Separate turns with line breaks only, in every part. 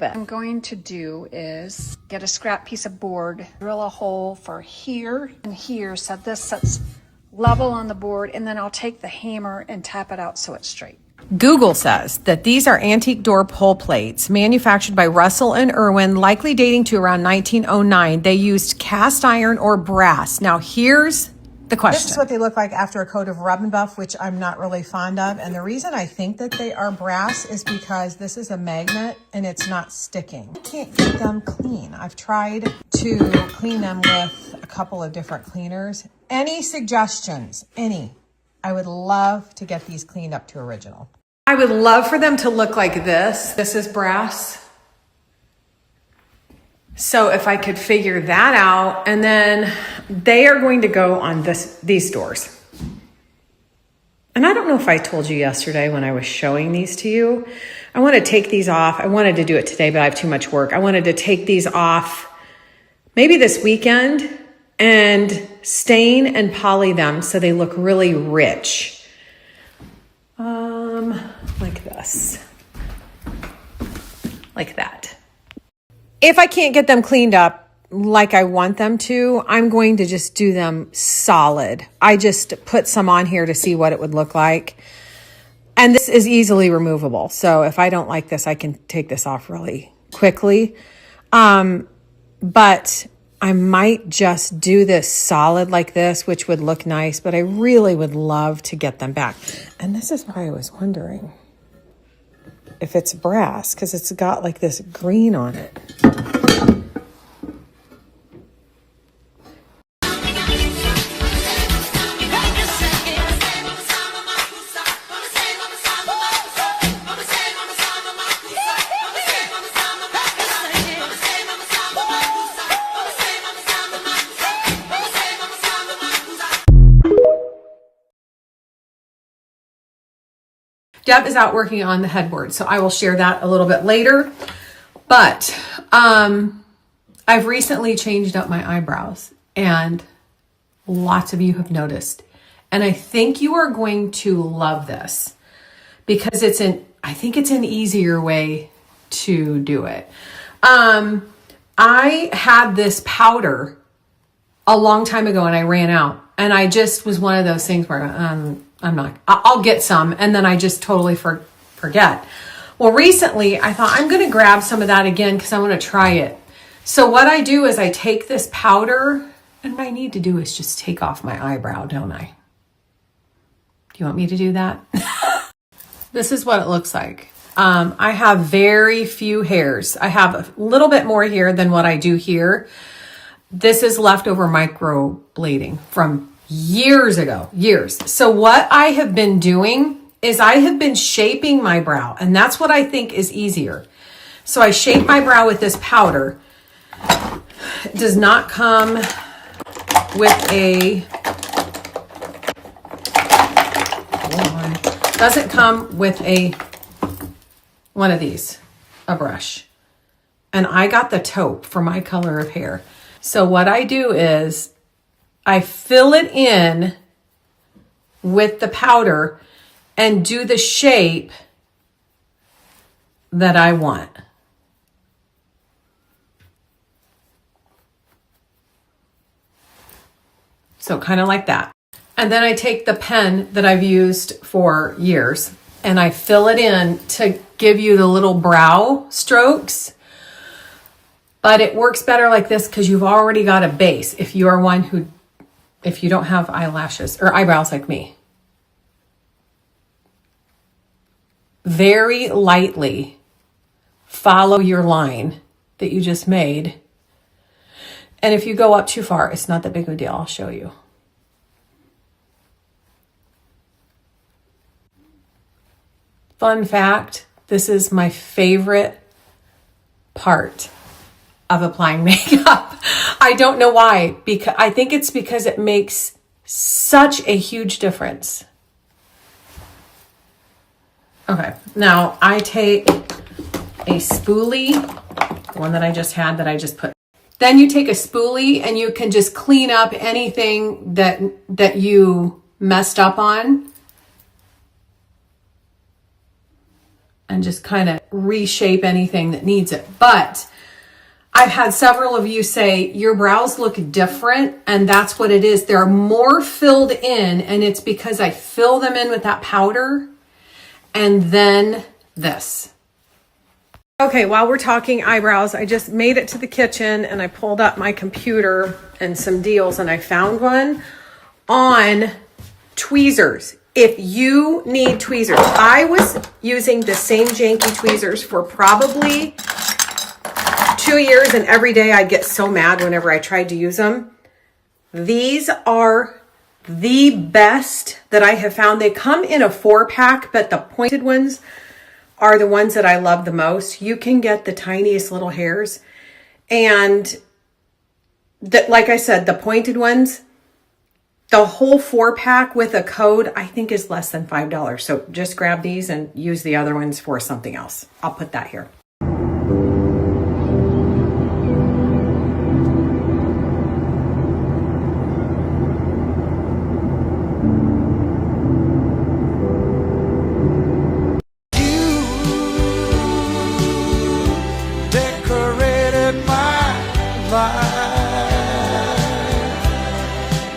What I'm going to do is get a scrap piece of board, drill a hole for here and here so this sits level on the board, and then I'll take the hammer and tap it out so it's straight.
Google says that these are antique door pull plates manufactured by Russell and Irwin, likely dating to around 1909. They used cast iron or brass. Now here's the question. This is what they look like after a coat of rub and buff, which I'm not really fond of. And the reason I think that they are brass is because this is a magnet and it's not sticking. I can't get them clean. I've tried to clean them with a couple of different cleaners. Any suggestions? Any? I would love to get these cleaned up to original. I would love for them to look like this. This is brass. So if I could figure that out, and then they are going to go on these doors. And I don't know if I told you yesterday when I was showing these to you, I want to take these off. I wanted to do it today, but I have too much work. I wanted to take these off maybe this weekend and stain and poly them so they look really rich. Like this. Like that. If I can't get them cleaned up like I want them to, I'm going to just do them solid. I just put some on here to see what it would look like. And this is easily removable. So if I don't like this, I can take this off really quickly. But I might just do this solid like this, which would look nice, but I really would love to get them back. And this is why I was wondering if it's brass, because it's got like this green on it. Deb is out working on the headboard, so I will share that a little bit later. But I've recently changed up my eyebrows, and lots of you have noticed. And I think you are going to love this because I think it's an easier way to do it. I had this powder a long time ago and I ran out, and I just was one of those things where I'll get some, and then I just totally forget. Well, recently I thought I'm going to grab some of that again because I want to try it. So what I do is I take this powder, and what I need to do is just take off my eyebrow, don't I? Do you want me to do that? This is what it looks like. I have very few hairs. I have a little bit more here than what I do here. This is leftover microblading from years ago, years. So what I have been doing is I have been shaping my brow, and that's what I think is easier. So I shape my brow with this powder. It does not come with doesn't come with one of these, a brush. And I got the taupe for my color of hair. So what I do is I fill it in with the powder and do the shape that I want. So kind of like that. And then I take the pen that I've used for years and I fill it in to give you the little brow strokes. But it works better like this because you've already got a base if you are one who, if you don't have eyelashes or eyebrows like me. Very lightly follow your line that you just made. And if you go up too far, it's not that big of a deal. I'll show you. Fun fact, this is my favorite part of applying makeup. I don't know why, because I think it's because it makes such a huge difference. Okay, now I take a spoolie, the one that I just had that I just put. Then you take a spoolie and you can just clean up anything that you messed up on. and just kind of reshape anything that needs it. But I've had several of you say your brows look different, and that's what it is. They're more filled in, and it's because I fill them in with that powder and then this. Okay, while we're talking eyebrows, I just made it to the kitchen and I pulled up my computer and some deals, and I found one on tweezers. If you need tweezers, I was using the same janky tweezers for probably 2 years, and every day I get so mad whenever I tried to use them. These are the best that I have found. They come in a 4-pack, but the pointed ones are the ones that I love the most. You can get the tiniest little hairs, and like I said, the pointed ones, the whole 4-pack with a code, I think is less than $5. So just grab these and use the other ones for something else. I'll put that here.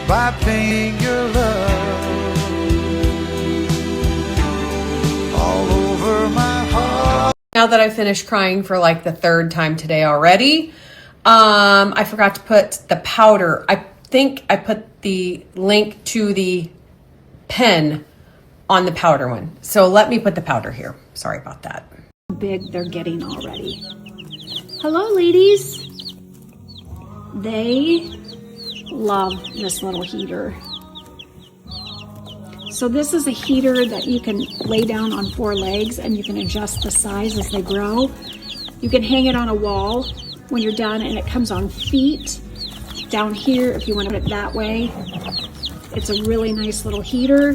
By paying your love all over my heart.
Now that I finished crying for like the 3rd time today already, I forgot to put the powder. I think I put the link to the pen on the powder one. So let me put the powder here. Sorry about that.
Big they're getting already. Hello, ladies. They love this little heater. So this is a heater that you can lay down on 4 legs, and you can adjust the size as they grow. You can hang it on a wall when you're done, and it comes on feet down here if you want to put it that way. It's a really nice little heater.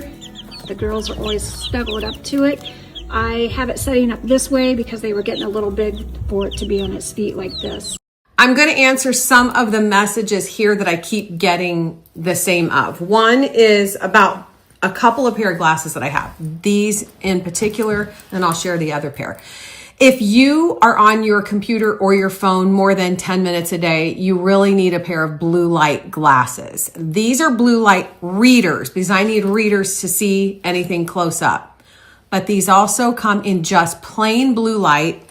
The girls are always snuggled up to it. I have it setting up this way because they were getting a little big for it to be on its feet like this.
I'm going to answer some of the messages here that I keep getting the same of. One is about a couple of pair of glasses that I have. These in particular, and I'll share the other pair. If you are on your computer or your phone more than 10 minutes a day, you really need a pair of blue light glasses. These are blue light readers because I need readers to see anything close up. But these also come in just plain blue light.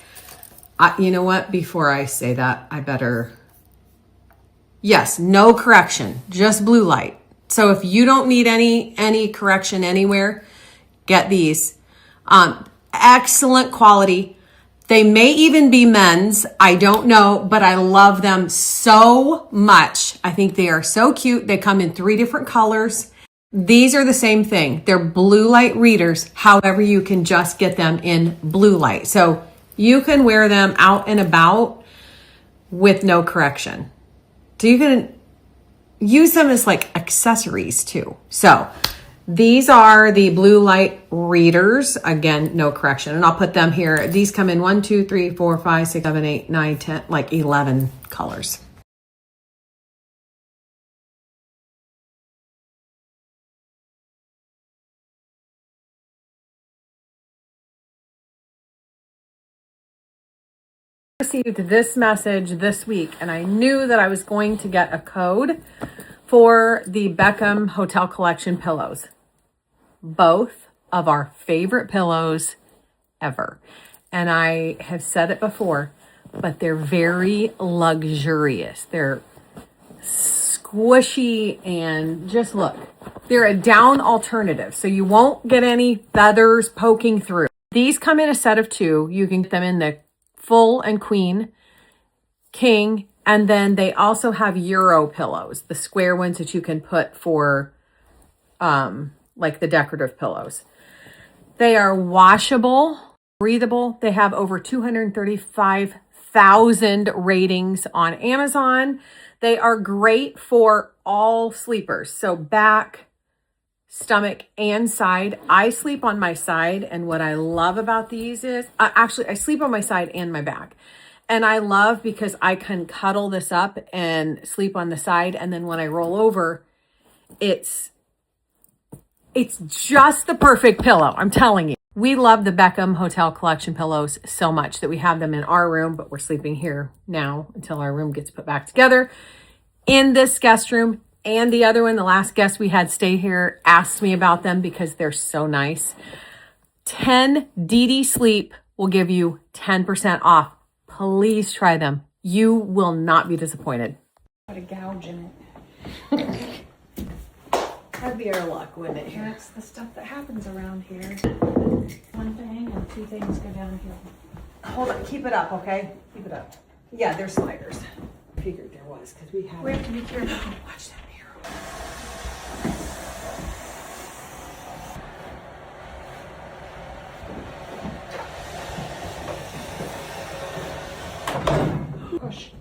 You know what? Before I say that, I better... Yes, no correction, just blue light. So if you don't need any correction anywhere, get these. Excellent quality. They may even be men's. I don't know, but I love them so much. I think they are so cute. They come in 3 different colors. These are the same thing. They're blue light readers. However, you can just get them in blue light. So you can wear them out and about with no correction. So you can use them as like accessories too. So these are the blue light readers. Again, no correction. And I'll put them here. These come in 1, 2, 3, 4, 5, 6, 7, 8, 9, 10, like 11 colors. Received this message this week, and I knew that I was going to get a code for the Beckham Hotel Collection pillows. Both of our favorite pillows ever. And I have said it before, but they're very luxurious. They're squishy and just look. They're a down alternative, so you won't get any feathers poking through. These come in a set of 2. You can get them in the full and queen, king, and then they also have Euro pillows, the square ones that you can put for like the decorative pillows. They are washable, breathable. They have over 235,000 ratings on Amazon. They are great for all sleepers, so back, stomach, and side. I sleep on my side, and what I love about these is actually I sleep on my side and my back, and I love because I can cuddle this up and sleep on the side, and then when I roll over, it's just the perfect pillow. I'm telling you. We love the Beckham Hotel Collection pillows so much that we have them in our room, but we're sleeping here now until our room gets put back together. In this guest room and the other one, the last guest we had stay here asked me about them because they're so nice. 10 DD Sleep will give you 10% off. Please try them. You will not be disappointed.
Put a gouge in it.
That'd be our luck, wouldn't it?
That's the stuff that happens around here. One thing and two things go downhill.
Hold on, keep it up, okay? Keep it up. Yeah, they're sliders. Figured there was because we have.
We have to be careful.
Watch that arrow.
Push.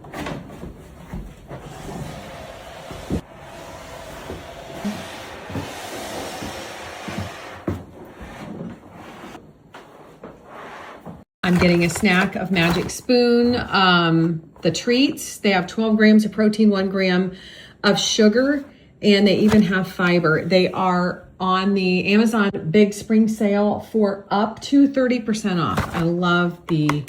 I'm getting a snack of Magic Spoon. The treats, they have 12 grams of protein, 1 gram of sugar, and they even have fiber. They are on the Amazon Big Spring Sale for up to 30% off. I love the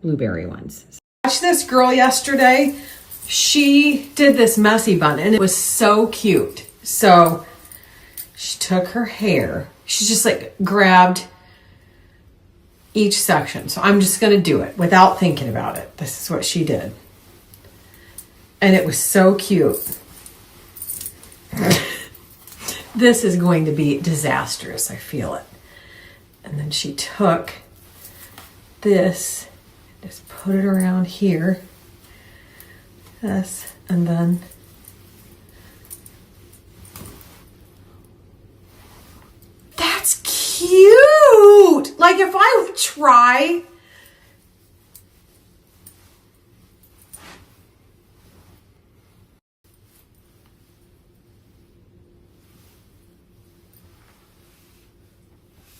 blueberry ones. I watched this girl yesterday. She did this messy bun and it was so cute. So she took her hair. She just like grabbed each section. So I'm just going to do it without thinking about it. This is what she did. And it was so cute. This is going to be disastrous. I feel it. And then she took this, just put it around here. This, and then that's cute. Like if I would try.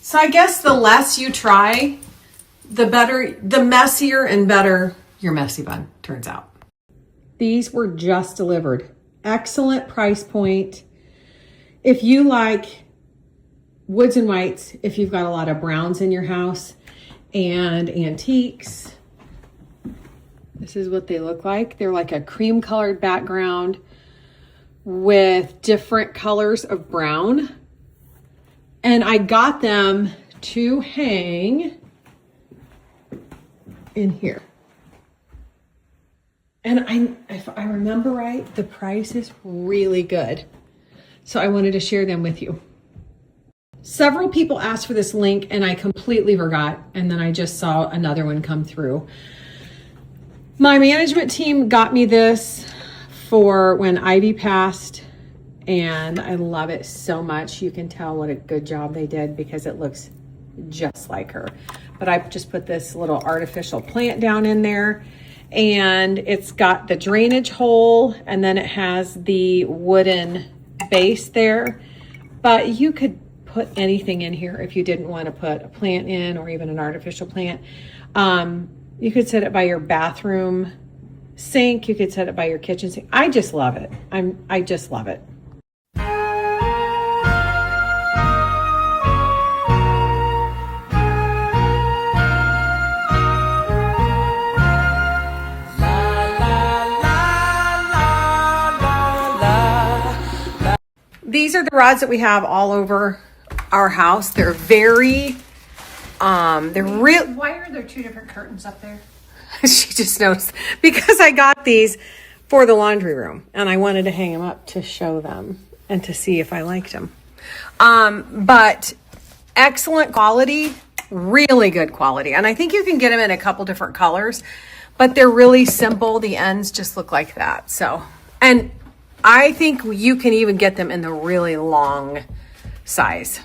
So I guess the less you try, the better, the messier and better your messy bun turns out. These were just delivered. Excellent price point. If you like woods and whites, if you've got a lot of browns in your house and antiques, this is what they look like. They're like a cream colored background with different colors of brown. And I got them to hang in here. And if I remember right, the price is really good. So I wanted to share them with you. Several people asked for this link and I completely forgot. And then I just saw another one come through. My management team got me this for when Ivy passed. And I love it so much. You can tell what a good job they did because it looks just like her. But I just put this little artificial plant down in there. And it's got the drainage hole. And then it has the wooden base there. But you could put anything in here if you didn't want to put a plant in or even an artificial plant. You could set it by your bathroom sink. You could set it by your kitchen sink. I just love it. I just love it. These are the rods that we have all over our house. They're very, they're real.
Why are there two different curtains up there?
She just knows because I got these for the laundry room and I wanted to hang them up to show them and to see if I liked them. But excellent quality, really good quality. And I think you can get them in a couple different colors, but they're really simple. The ends just look like that. So, and I think you can even get them in the really long size.